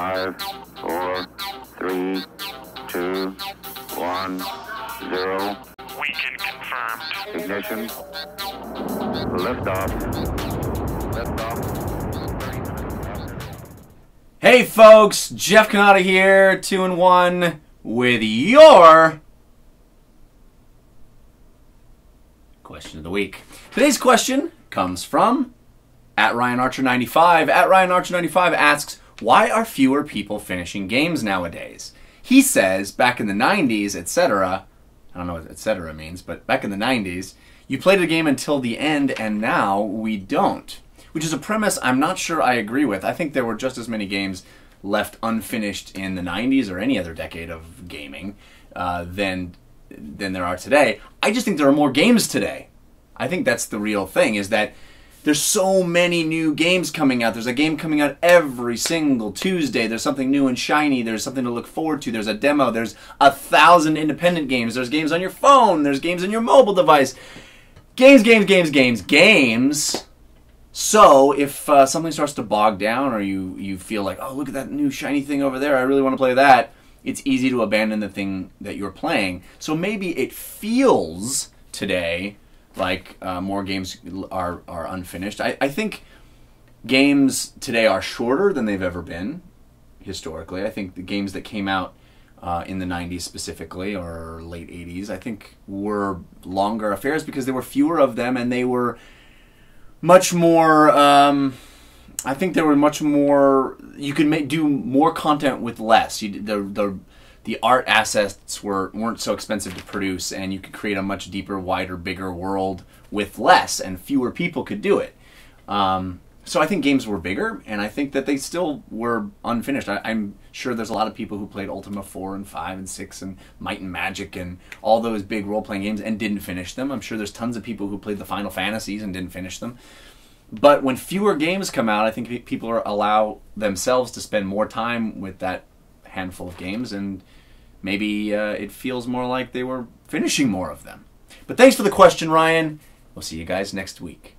5, 4, 3, 2, 1, 0. Weekend confirmed. Ignition. Liftoff. Hey folks, Jeff Cannata here, 2-in-1 with your question of the week. Today's question comes from @RyanArcher95. @RyanArcher95 asks, why are fewer people finishing games nowadays? He says back in the 90s, etc., I don't know what etc. means, but back in the 90s, you played a game until the end and now we don't. Which is a premise I'm not sure I agree with. I think there were just as many games left unfinished in the 90s or any other decade of gaming than there are today. I just think there are more games today. I think that's the real thing, is that there's so many new games coming out. There's a game coming out every single Tuesday. There's something new and shiny. There's something to look forward to. There's a demo. There's 1,000 independent games. There's games on your phone. There's games on your mobile device. Games, games, games, games, games. So if something starts to bog down, or you feel like, oh, look at that new shiny thing over there, I really want to play that, it's easy to abandon the thing that you're playing. So maybe it feels today like more games are unfinished. I think games today are shorter than they've ever been historically. I think the games that came out in the 90s specifically, or late 80s, I think were longer affairs because there were fewer of them, and they were much more, I think there were much more, you could do more content with less. The art assets weren't so expensive to produce, and you could create a much deeper, wider, bigger world with less, and fewer people could do it. So I think games were bigger, and I think that they still were unfinished. I'm sure there's a lot of people who played Ultima 4 and 5 and 6 and Might and Magic and all those big role-playing games and didn't finish them. I'm sure there's tons of people who played the Final Fantasies and didn't finish them. But when fewer games come out, I think people allow themselves to spend more time with that handful of games, and maybe it feels more like they were finishing more of them. But thanks for the question, Ryan. We'll see you guys next week.